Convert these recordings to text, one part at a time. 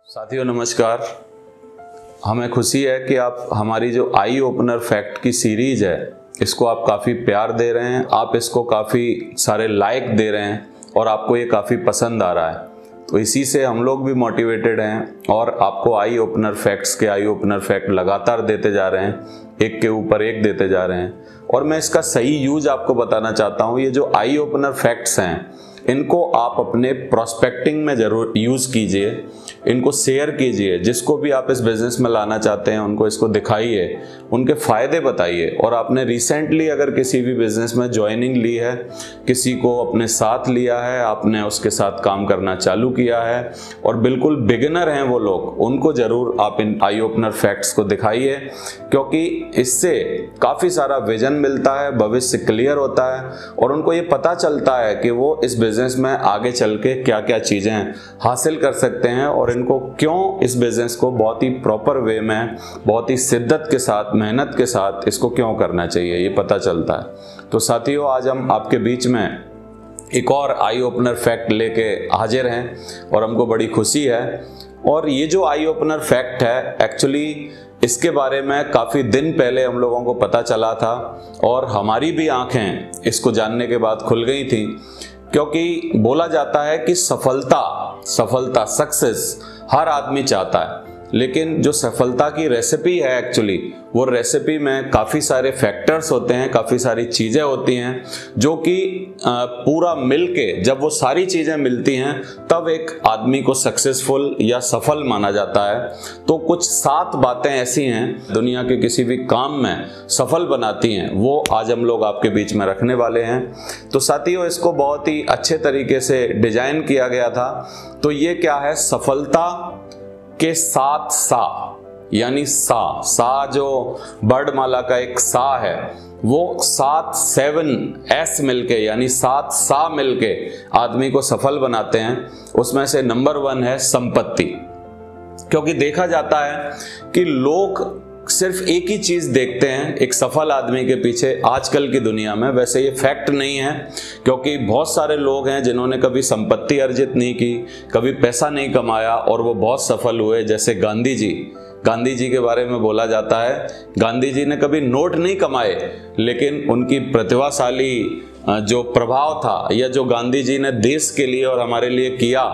साथियों नमस्कार। हमें खुशी है कि आप हमारी जो आई ओपनर फैक्ट की सीरीज है इसको आप काफ़ी प्यार दे रहे हैं, आप इसको काफ़ी सारे लाइक दे रहे हैं और आपको ये काफ़ी पसंद आ रहा है। तो इसी से हम लोग भी मोटिवेटेड हैं और आपको आई ओपनर फैक्ट्स के आई ओपनर फैक्ट लगातार देते जा रहे हैं, एक के ऊपर एक देते जा रहे हैं। और मैं इसका सही यूज आपको बताना चाहता हूँ। ये जो आई ओपनर फैक्ट्स हैं इनको आप अपने प्रोस्पेक्टिंग में ज़रूर यूज़ कीजिए, इनको शेयर कीजिए। जिसको भी आप इस बिज़नेस में लाना चाहते हैं उनको इसको दिखाइए, उनके फ़ायदे बताइए। और आपने रिसेंटली अगर किसी भी बिज़नेस में ज्वाइनिंग ली है, किसी को अपने साथ लिया है, आपने उसके साथ काम करना चालू किया है और बिल्कुल बिगिनर हैं वो लोग, उनको ज़रूर आप इन आई ओपनर फैक्ट्स को दिखाइए, क्योंकि इससे काफ़ी सारा विजन मिलता है, भविष्य क्लियर होता है और उनको ये पता चलता है कि वो इस बिज़नेस में आगे चल के क्या क्या चीज़ें हासिल कर सकते हैं और इनको क्यों इस बिज़नेस को बहुत ही प्रॉपर वे में, बहुत ही शिद्दत के साथ, मेहनत के साथ इसको क्यों करना चाहिए, ये पता चलता है। तो साथियों, आज हम आपके बीच में एक और आई ओपनर फैक्ट लेके हाजिर हैं और हमको बड़ी खुशी है। और ये जो आई ओपनर फैक्ट है एक्चुअली इसके बारे में काफ़ी दिन पहले हम लोगों को पता चला था और हमारी भी आंखें इसको जानने के बाद खुल गई थी, क्योंकि बोला जाता है कि सफलता सक्सेस हर आदमी चाहता है, लेकिन जो सफलता की रेसिपी है एक्चुअली वो रेसिपी में काफ़ी सारे फैक्टर्स होते हैं, काफ़ी सारी चीज़ें होती हैं जो कि पूरा मिलके जब वो सारी चीज़ें मिलती हैं तब एक आदमी को सक्सेसफुल या सफल माना जाता है। तो कुछ 7 बातें ऐसी हैं दुनिया के किसी भी काम में सफल बनाती हैं, वो आज हम लोग आपके बीच में रखने वाले हैं। तो साथियों, इसको बहुत ही अच्छे तरीके से डिजाइन किया गया था। तो ये क्या है? सफलता के 7 सा, यानी सा जो वर्णमाला का एक सा है, वो 7 एस मिलके यानी 7 सा मिलके आदमी को सफल बनाते हैं। उसमें से नंबर 1 है संपत्ति। क्योंकि देखा जाता है कि लोग सिर्फ एक ही चीज देखते हैं एक सफल आदमी के पीछे आजकल की दुनिया में। वैसे ये फैक्ट नहीं है, क्योंकि बहुत सारे लोग हैं जिन्होंने कभी संपत्ति अर्जित नहीं की, कभी पैसा नहीं कमाया और वो बहुत सफल हुए। जैसे गांधी जी के बारे में बोला जाता है, गांधी जी ने कभी नोट नहीं कमाए, लेकिन उनकी प्रतिभाशाली जो प्रभाव था या जो गांधी जी ने देश के लिए और हमारे लिए किया,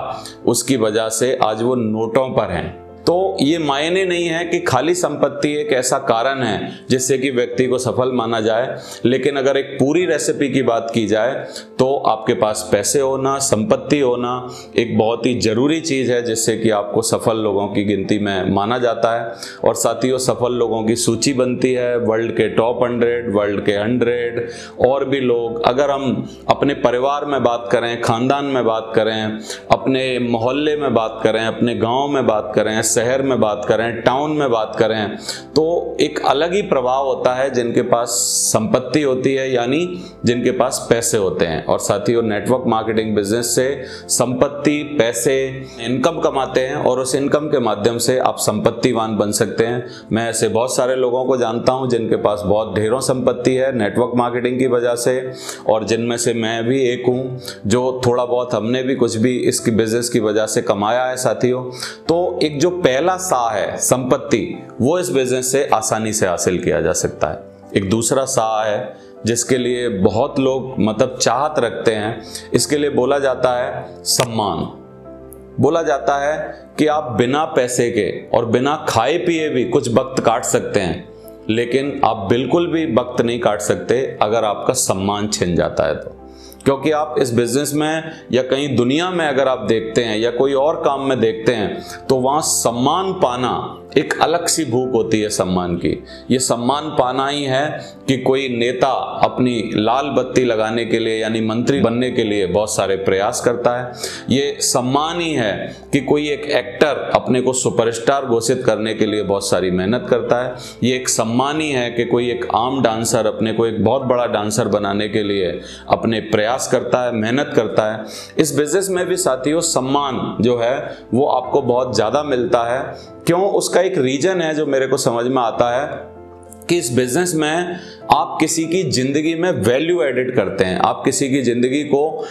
उसकी वजह से आज वो नोटों पर हैं। तो ये मायने नहीं है कि खाली संपत्ति एक ऐसा कारण है जिससे कि व्यक्ति को सफल माना जाए, लेकिन अगर एक पूरी रेसिपी की बात की जाए तो आपके पास पैसे होना, संपत्ति होना एक बहुत ही जरूरी चीज़ है जिससे कि आपको सफल लोगों की गिनती में माना जाता है। और साथियों, सफल लोगों की सूची बनती है वर्ल्ड के टॉप 100, वर्ल्ड के 100 और भी लोग। अगर हम अपने परिवार में बात करें, खानदान में बात करें, अपने मोहल्ले में बात करें, अपने गाँव में बात करें, शहर में बात करें, टाउन में बात करें, तो एक अलग ही प्रभाव होता है जिनके पास संपत्ति होती है, यानी जिनके पास पैसे होते हैं। और साथियों, नेटवर्क मार्केटिंग बिजनेस से संपत्ति, पैसे, इनकम कमाते हैं और उस इनकम के माध्यम से आप संपत्तिवान बन सकते हैं। मैं ऐसे बहुत सारे लोगों को जानता हूं जिनके पास बहुत ढेरों संपत्ति है नेटवर्क मार्केटिंग की वजह से, और जिनमें से मैं भी एक हूं जो थोड़ा बहुत हमने भी कुछ भी इसकी बिजनेस की वजह से कमाया है। साथियों, तो एक जो पहला सा है संपत्ति, वो इस बिजनेस से आसानी से हासिल किया जा सकता है। एक दूसरा सा है जिसके लिए बहुत लोग मतलब चाहत रखते हैं, इसके लिए बोला जाता है सम्मान। बोला जाता है कि आप बिना पैसे के और बिना खाए पिए भी कुछ वक्त काट सकते हैं, लेकिन आप बिल्कुल भी वक्त नहीं काट सकते अगर आपका सम्मान छिन जाता है तो। क्योंकि आप इस बिजनेस में या कहीं दुनिया में अगर आप देखते हैं या कोई और काम में देखते हैं तो वहां सम्मान पाना एक अलग सी भूख होती है सम्मान की। ये सम्मान पाना ही है कि कोई नेता अपनी लाल बत्ती लगाने के लिए यानी मंत्री बनने के लिए बहुत सारे प्रयास करता है। ये सम्मान ही है कि कोई एक एक्टर अपने को सुपरस्टार घोषित करने के लिए बहुत सारी मेहनत करता है। ये एक सम्मान ही है कि कोई एक आम डांसर अपने को एक बहुत बड़ा डांसर बनाने के लिए अपने प्रयास करता है, मेहनत करता है। इस बिजनेस में भी साथियों सम्मान जो है वो आपको बहुत ज़्यादा मिलता है। क्यों? उसका एक रीजन है जो मेरे को समझ में आता है कि इस बिजनेस में आप किसी की जिंदगी में वैल्यू एडिट करते हैं, आप किसी की जिंदगी को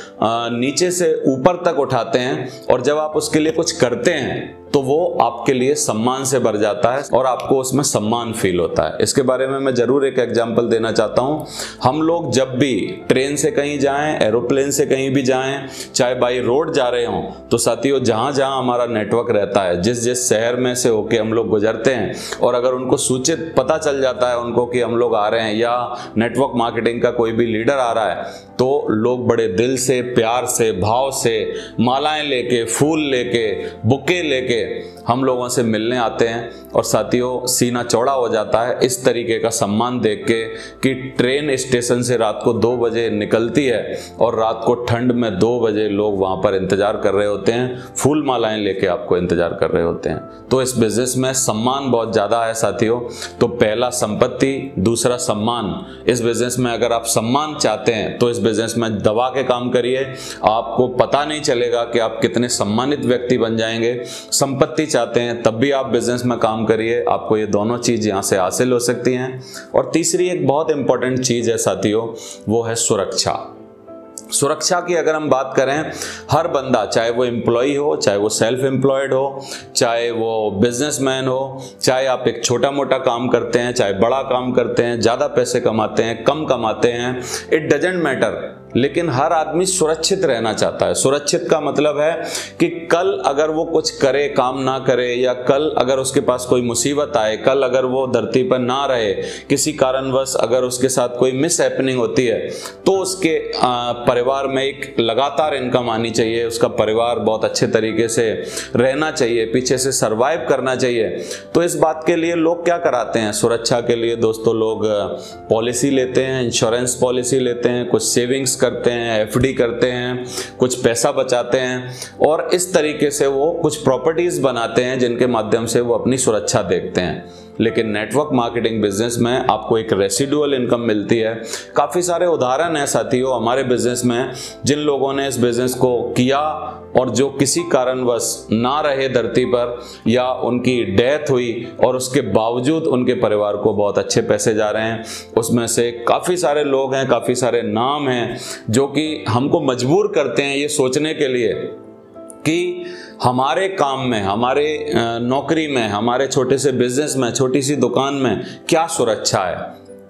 नीचे से ऊपर तक उठाते हैं, और जब आप उसके लिए कुछ करते हैं तो वो आपके लिए सम्मान से भर जाता है और आपको उसमें सम्मान फील होता है। इसके बारे में मैं जरूर एक एग्जांपल देना चाहता हूं। हम लोग जब भी ट्रेन से कहीं जाएं, एरोप्लेन से कहीं भी जाएं, चाहे बाई रोड जा रहे हों, तो साथियों जहां जहां हमारा नेटवर्क रहता है, जिस जिस शहर में से होके हम लोग गुजरते हैं, और अगर उनको सूचित पता चल जाता है उनको कि हम लोग आ रहे हैं या नेटवर्क मार्केटिंग का कोई भी लीडर आ रहा है, तो लोग बड़े दिल से, प्यार से, भाव से मालाएं लेके, फूल लेके, बुके लेके हम लोगों से मिलने आते हैं। और साथियों सीना चौड़ा हो जाता है इस तरीके का सम्मान देख के कि ट्रेन स्टेशन से रात को 2 बजे निकलती है और रात को ठंड में 2 बजे लोग वहां पर इंतजार कर रहे होते हैं, फूल मालाएं लेके आपको इंतजार कर रहे होते हैं। तो इस बिजनेस में सम्मान बहुत ज्यादा है साथियों। तो पहला संपत्ति, दूसरा सम्मान। इस बिजनेस में अगर आप सम्मान चाहते हैं तो इस बिजनेस में दबा के काम करिए, आपको पता नहीं चलेगा कि आप कितने सम्मानित व्यक्ति बन जाएंगे। संपत्ति चाहते हैं तब भी आप बिजनेस में काम करिए, आपको ये दोनों चीज यहां से हासिल हो सकती हैं। और तीसरी एक बहुत इंपॉर्टेंट चीज है साथियों, वो है सुरक्षा। सुरक्षा की अगर हम बात करें, हर बंदा, चाहे वो एम्प्लॉय हो, चाहे वो सेल्फ एम्प्लॉयड हो, चाहे वो बिजनेसमैन हो, चाहे आप एक छोटा मोटा काम करते हैं, चाहे बड़ा काम करते हैं, ज्यादा पैसे कमाते हैं, कम कमाते हैं, इट डजेंट मैटर, लेकिन हर आदमी सुरक्षित रहना चाहता है। सुरक्षित का मतलब है कि कल अगर वो कुछ करे, काम ना करे, या कल अगर उसके पास कोई मुसीबत आए, कल अगर वो धरती पर ना रहे, किसी कारणवश अगर उसके साथ कोई मिस हैपनिंग होती है, तो उसके परिवार में एक लगातार इनकम आनी चाहिए, उसका परिवार बहुत अच्छे तरीके से रहना चाहिए, पीछे से सरवाइव करना चाहिए। तो इस बात के लिए लोग क्या कराते हैं, सुरक्षा के लिए दोस्तों लोग पॉलिसी लेते हैं, इंश्योरेंस पॉलिसी लेते हैं, कुछ सेविंग्स करते हैं, एफडी करते हैं, कुछ पैसा बचाते हैं, और इस तरीके से वो कुछ प्रॉपर्टीज बनाते हैं जिनके माध्यम से वो अपनी सुरक्षा देखते हैं। लेकिन नेटवर्क मार्केटिंग बिजनेस में आपको एक रेसिडुअल इनकम मिलती है। काफी सारे उदाहरण हैं साथियों हमारे बिजनेस में, जिन लोगों ने इस बिजनेस को किया और जो किसी कारणवश ना रहे धरती पर, या उनकी डेथ हुई और उसके बावजूद उनके परिवार को बहुत अच्छे पैसे जा रहे हैं। उसमें से काफी सारे लोग हैं, काफी सारे नाम हैं जो कि हमको मजबूर करते हैं ये सोचने के लिए कि हमारे काम में, हमारे नौकरी में, हमारे छोटे से बिजनेस में, छोटी सी दुकान में क्या सुरक्षा है।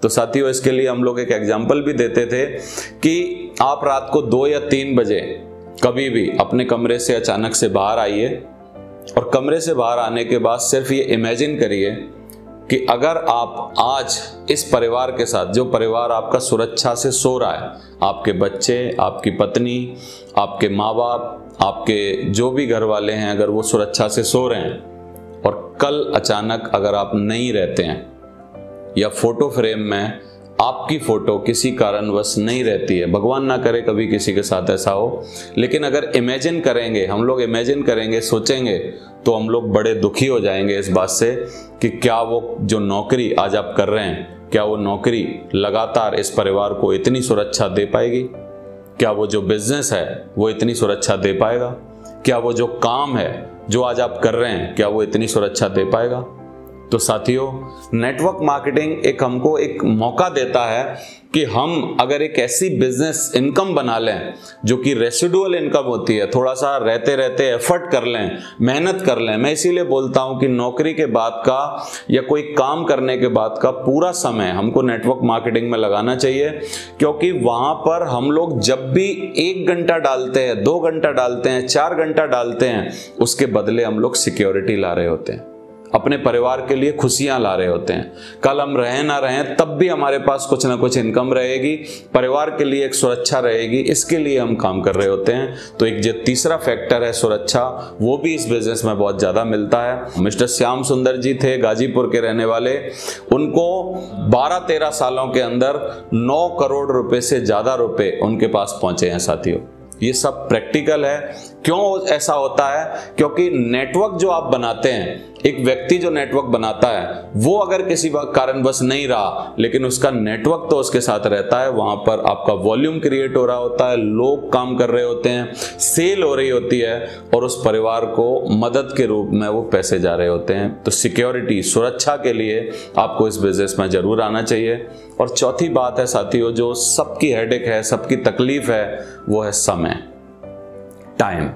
तो साथियों इसके लिए हम लोग एक एग्जाम्पल भी देते थे कि आप रात को 2 या 3 बजे कभी भी अपने कमरे से अचानक से बाहर आइए, और कमरे से बाहर आने के बाद सिर्फ ये इमेजिन करिए कि अगर आप आज इस परिवार के साथ, जो परिवार आपका सुरक्षा से सो रहा है, आपके बच्चे, आपकी पत्नी, आपके माँ बाप, आपके जो भी घर वाले हैं, अगर वो सुरक्षा से सो रहे हैं, और कल अचानक अगर आप नहीं रहते हैं, या फोटो फ्रेम में आपकी फोटो किसी कारणवश नहीं रहती है, भगवान ना करे कभी किसी के साथ ऐसा हो, लेकिन अगर इमेजिन करेंगे, हम लोग इमेजिन करेंगे, सोचेंगे, तो हम लोग बड़े दुखी हो जाएंगे इस बात से कि क्या वो जो नौकरी आज आप कर रहे हैं, क्या वो नौकरी लगातार इस परिवार को इतनी सुरक्षा दे पाएगी? क्या वो जो बिजनेस है वो इतनी सुरक्षा दे पाएगा? क्या वो जो काम है जो आज आप कर रहे हैं, क्या वो इतनी सुरक्षा दे पाएगा? तो साथियों नेटवर्क मार्केटिंग एक हमको एक मौका देता है कि हम अगर एक ऐसी बिजनेस इनकम बना लें जो कि रेसिडुअल इनकम होती है, थोड़ा सा रहते रहते एफर्ट कर लें, मेहनत कर लें। मैं इसीलिए बोलता हूं कि नौकरी के बाद का या कोई काम करने के बाद का पूरा समय हमको नेटवर्क मार्केटिंग में लगाना चाहिए, क्योंकि वहां पर हम लोग जब भी 1 घंटा डालते हैं, 2 घंटा डालते हैं, 4 घंटा डालते हैं, उसके बदले हम लोग सिक्योरिटी ला रहे होते हैं, अपने परिवार के लिए खुशियां ला रहे होते हैं। कल हम रहें ना रहें तब भी हमारे पास कुछ ना कुछ इनकम रहेगी, परिवार के लिए एक सुरक्षा रहेगी, इसके लिए हम काम कर रहे होते हैं। तो एक जो तीसरा फैक्टर है सुरक्षा, वो भी इस बिजनेस में बहुत ज्यादा मिलता है। मिस्टर श्याम सुंदर जी थे, गाजीपुर के रहने वाले, उनको 12-13 सालों के अंदर 9 करोड़ रुपए से ज्यादा रुपए उनके पास पहुंचे हैं साथियों। ये सब प्रैक्टिकल है। क्यों ऐसा होता है? क्योंकि नेटवर्क जो आप बनाते हैं, एक व्यक्ति जो नेटवर्क बनाता है, वो अगर किसी कारणवश नहीं रहा, लेकिन उसका नेटवर्क तो उसके साथ रहता है, वहां पर आपका वॉल्यूम क्रिएट हो रहा होता है, लोग काम कर रहे होते हैं, सेल हो रही होती है, और उस परिवार को मदद के रूप में वो पैसे जा रहे होते हैं। तो सिक्योरिटी, सुरक्षा के लिए आपको इस बिजनेस में जरूर आना चाहिए। और चौथी बात है साथियों, जो सबकी हेडेक है, सबकी तकलीफ है, वो है समय, टाइम।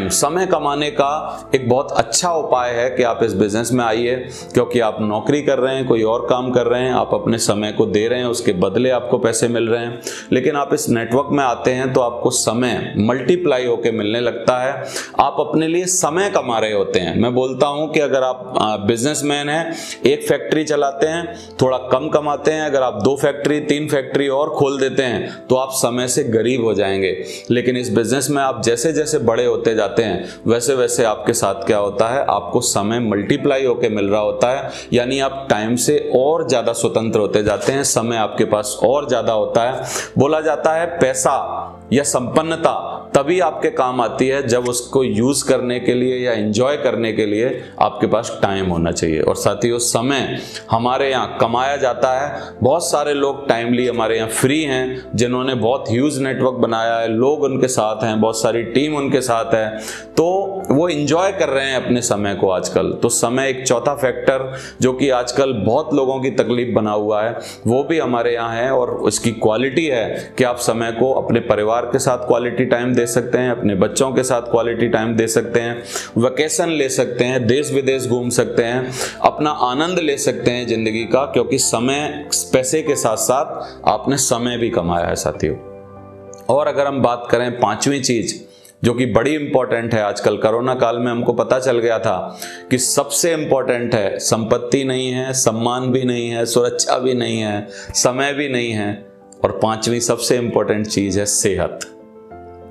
समय कमाने का एक बहुत अच्छा उपाय है कि आप इस बिजनेस में आइए, क्योंकि आप नौकरी कर रहे हैं, कोई और काम कर रहे हैं, आप अपने समय को दे रहे हैं, उसके बदले आपको पैसे मिल रहे हैं। लेकिन आप इस नेटवर्क में आते हैं तो आपको समय मल्टीप्लाई होकर मिलने लगता है, आप अपने लिए समय कमा रहे होते हैं। मैं बोलता हूं कि अगर आप बिजनेसमैन हैं, एक फैक्ट्री चलाते हैं, थोड़ा कम कमाते हैं, अगर आप 2 फैक्ट्री 3 फैक्ट्री और खोल देते हैं तो आप समय से गरीब हो जाएंगे। लेकिन इस बिजनेस में आप जैसे जैसे बड़े होते जाते हैं, वैसे वैसे आपके साथ क्या होता है, आपको समय मल्टीप्लाई होकर मिल रहा होता है, यानी आप टाइम से और ज्यादा स्वतंत्र होते जाते हैं, समय आपके पास और ज्यादा होता है। बोला जाता है पैसा या संपन्नता तभी आपके काम आती है जब उसको यूज करने के लिए या एंजॉय करने के लिए आपके पास टाइम होना चाहिए। और साथियों, समय हमारे यहाँ कमाया जाता है। बहुत सारे लोग टाइमली हमारे यहाँ फ्री हैं, जिन्होंने बहुत ह्यूज नेटवर्क बनाया है, लोग उनके साथ हैं, बहुत सारी टीम उनके साथ है, तो वो एंजॉय कर रहे हैं अपने समय को आजकल। तो समय एक चौथा फैक्टर जो कि आजकल बहुत लोगों की तकलीफ बना हुआ है, वो भी हमारे यहाँ है। और उसकी क्वालिटी है कि आप समय को अपने परिवार के साथ क्वालिटी टाइम दे सकते हैं, अपने बच्चों के साथ क्वालिटी टाइम दे सकते हैं, वेकेशन ले सकते हैं, देश विदेश घूम सकते हैं, अपना आनंद ले सकते हैं जिंदगी का, क्योंकि समय पैसे के साथ साथ आपने समय भी कमाया है साथियों। और अगर हम बात करें पांचवी चीज जो कि बड़ी इंपॉर्टेंट है, आजकल कोरोना काल में हमको पता चल गया था कि सबसे इंपॉर्टेंट है, संपत्ति नहीं है, सम्मान भी नहीं है, सुरक्षा भी नहीं है, समय भी नहीं है, और पांचवी सबसे इंपॉर्टेंट चीज है सेहत।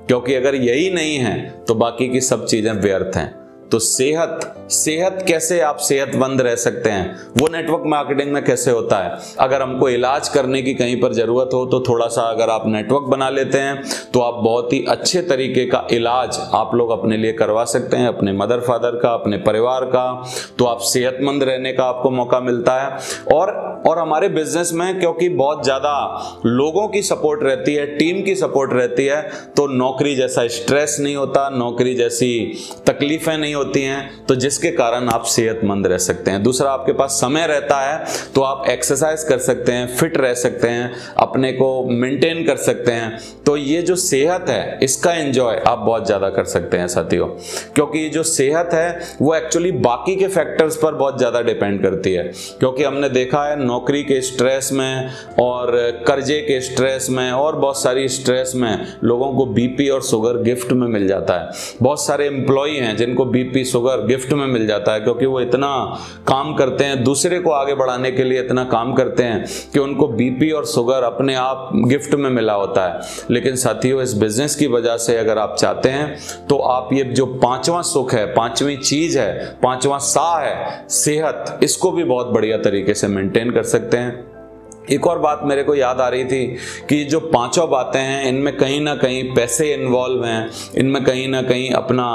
क्योंकि अगर यही नहीं है तो बाकी की सब चीजें व्यर्थ हैं। तो सेहत कैसे आप सेहतमंद रह सकते हैं, वो नेटवर्क मार्केटिंग में कैसे होता है। अगर हमको इलाज करने की कहीं पर जरूरत हो तो थोड़ा सा अगर आप नेटवर्क बना लेते हैं तो आप बहुत ही अच्छे तरीके का इलाज आप लोग अपने लिए करवा सकते हैं, अपने मदर फादर का, अपने परिवार का। तो आप सेहतमंद रहने का आपको मौका मिलता है। और हमारे बिजनेस में क्योंकि बहुत ज्यादा लोगों की सपोर्ट रहती है, टीम की सपोर्ट रहती है, तो नौकरी जैसा स्ट्रेस नहीं होता, नौकरी जैसी तकलीफें नहीं होती हैं, तो जिसके कारण आप सेहतमंद रह सकते हैं। दूसरा, आपके पास समय रहता है तो आप एक्सरसाइज कर सकते हैं, फिट रह सकते हैं, अपने को मेंटेन कर सकते हैं। तो ये जो सेहत है इसका एंजॉय आप बहुत ज्यादा कर सकते हैं साथियों, क्योंकि ये जो सेहत है वो एक्चुअली बाकी के फैक्टर्स पर बहुत ज्यादा डिपेंड करती है। क्योंकि हमने देखा है नौकरी के स्ट्रेस में और कर्जे के स्ट्रेस में और बहुत सारी स्ट्रेस में लोगों को बीपी और शुगर गिफ्ट में मिल जाता है। बहुत सारे एम्प्लॉय हैं जिनको बीपी शुगर गिफ्ट में मिल जाता है, क्योंकि वो इतना काम करते हैं, दूसरे को आगे बढ़ाने के लिए इतना काम करते हैं कि उनको बीपी और शुगर अपने आप गिफ्ट में मिला होता है। लेकिन साथियों, इस बिजनेस की वजह से अगर आप चाहते हैं तो आप ये जो पांचवा सुख है, पांचवी चीज है, पांचवा सा है सेहत, इसको भी बहुत बढ़िया तरीके से मेंटेन कर सकते हैं। एक और बात मेरे को याद आ रही थी कि जो पांचों बातें हैं इनमें कहीं ना कहीं पैसे इन्वॉल्व हैं, इनमें कहीं ना कहीं अपना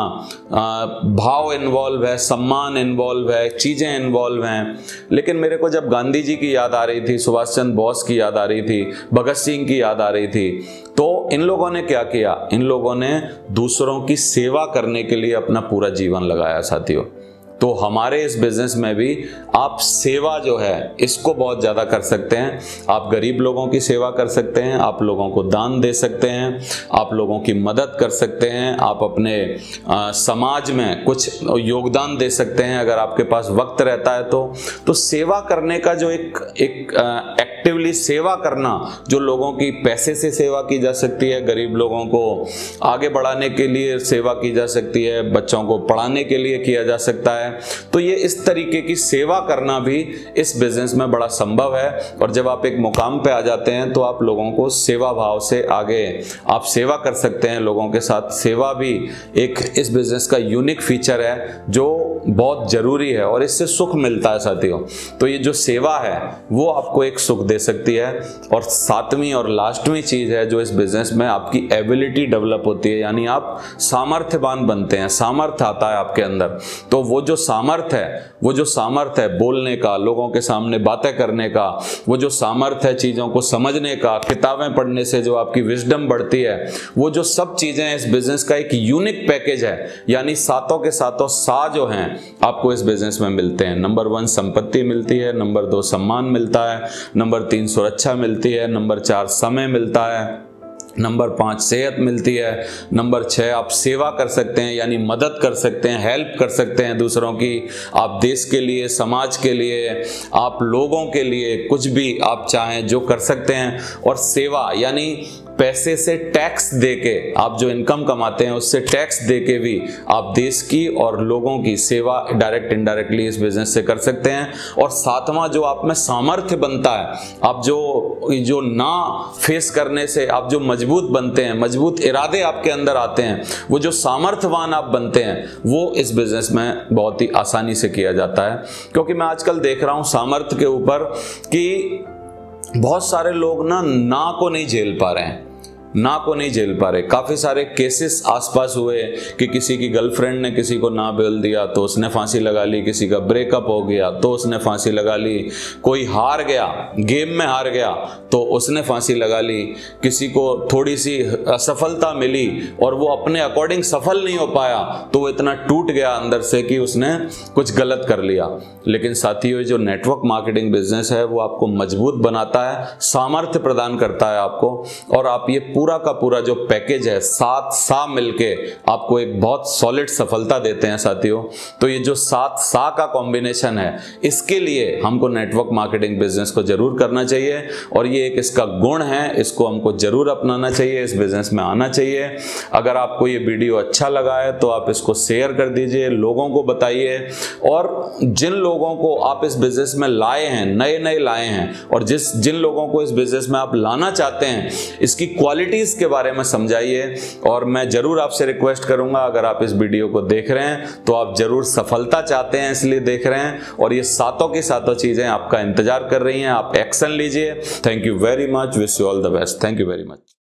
भाव इन्वॉल्व है, सम्मान इन्वॉल्व है, चीजें इन्वॉल्व हैं। लेकिन मेरे को जब गांधी जी की याद आ रही थी, सुभाष चंद्र बोस की याद आ रही थी, भगत सिंह की याद आ रही थी, तो इन लोगों ने क्या किया, इन लोगों ने दूसरों की सेवा करने के लिए अपना पूरा जीवन लगाया साथियों। तो हमारे इस बिजनेस में भी आप सेवा जो है इसको बहुत ज़्यादा कर सकते हैं। आप गरीब लोगों की सेवा कर सकते हैं, आप लोगों को दान दे सकते हैं, आप लोगों की मदद कर सकते हैं, आप अपने समाज में कुछ योगदान दे सकते हैं अगर आपके पास वक्त रहता है तो सेवा करने का जो एक एक्टिवली सेवा करना, जो लोगों की पैसे से सेवा की जा सकती है, गरीब लोगों को आगे बढ़ाने के लिए सेवा की जा सकती है, बच्चों को पढ़ाने के लिए किया जा सकता है। तो ये इस तरीके की सेवा करना भी इस बिजनेस में बड़ा संभव है। और जब आप एक मुकाम पे आ जाते हैं तो आप लोगों को सेवा भाव से आगे आप सेवा कर सकते हैं लोगों के साथ। सेवा भी एक इस बिजनेस का यूनिक फीचर है जो बहुत जरूरी है और इससे सुख मिलता है साथियों। तो ये जो सेवा है वो आपको एक सुख दे सकती है। और सातवीं और लास्टवीं चीज है जो इस बिजनेस में आपकी एबिलिटी डेवलप होती है, यानी आप सामर्थ्यवान बनते हैं, सामर्थ्य आता है आपके अंदर। तो वो जो सामर्थ्य है बोलने का, लोगों के सामने बातें करने का, वो जो सामर्थ्य है चीजों को समझने का, किताबें पढ़ने से जो आपकी विजडम बढ़ती है, वो जो सब चीजें इस बिजनेस का एक यूनिक पैकेज है। यानी सातों के सातों सा जो हैं आपको इस बिजनेस में मिलते हैं। नंबर 1 संपत्ति मिलती है, नंबर 2 सम्मान मिलता है, नंबर नंबर 3 सुरक्षा मिलती है, नंबर 4 समय मिलता है, नंबर 5 सेहत मिलती है, नंबर 6 आप सेवा कर सकते हैं यानी मदद कर सकते हैं, हेल्प कर सकते हैं दूसरों की। आप देश के लिए, समाज के लिए, आप लोगों के लिए कुछ भी आप चाहें जो कर सकते हैं। और सेवा यानी पैसे से टैक्स देके, आप जो इनकम कमाते हैं उससे टैक्स देके भी आप देश की और लोगों की सेवा डायरेक्ट इनडायरेक्टली इस बिजनेस से कर सकते हैं। और सातवां जो आप में सामर्थ्य बनता है, आप जो ना फेस करने से आप जो मजबूत बनते हैं, मजबूत इरादे आपके अंदर आते हैं, वो जो सामर्थ्यवान आप बनते हैं, वो इस बिजनेस में बहुत ही आसानी से किया जाता है। क्योंकि मैं आजकल देख रहा हूं सामर्थ्य के ऊपर कि बहुत सारे लोग ना को नहीं झेल पा रहे हैं, ना को नहीं झेल पा रहे। काफी सारे केसेस आसपास हुए कि किसी की गर्लफ्रेंड ने किसी को ना बोल दिया तो उसने फांसी लगा ली, किसी का ब्रेकअप हो गया तो उसने फांसी लगा ली, कोई हार गया, गेम में हार गया तो उसने फांसी लगा ली, किसी को थोड़ी सी असफलता मिली और वो अपने अकॉर्डिंग सफल नहीं हो पाया तो वो इतना टूट गया अंदर से कि उसने कुछ गलत कर लिया। लेकिन साथियों, जो नेटवर्क मार्केटिंग बिजनेस है वो आपको मजबूत बनाता है, सामर्थ्य प्रदान करता है आपको, और आप ये पूरा का पूरा जो पैकेज है 7 सा मिलके आपको एक बहुत सॉलिड सफलता देते हैं साथियों। तो ये जो 7 सा का कॉम्बिनेशन है, इसके लिए हमको नेटवर्क मार्केटिंग बिजनेस को जरूर करना चाहिए और ये एक इसका गुण है, इसको हमको जरूर अपनाना चाहिए, इस बिजनेस में आना चाहिए। अगर आपको ये वीडियो अच्छा लगा है तो आप इसको शेयर कर दीजिए, लोगों को बताइए, और जिन लोगों को आप इस बिजनेस में लाए हैं, नए लाए हैं, और जिन लोगों को इस बिजनेस में आप लाना चाहते हैं, इसकी क्वालिटीज के बारे में समझाइए। और मैं जरूर आपसे रिक्वेस्ट करूंगा, अगर आप इस वीडियो को देख रहे हैं तो आप जरूर सफलता चाहते हैं इसलिए देख रहे हैं, और ये सातों की सातों चीजें आपका इंतजार कर रही हैं। आप एक्शन लीजिए। Thank you very much, wish you all the best. Thank you very much.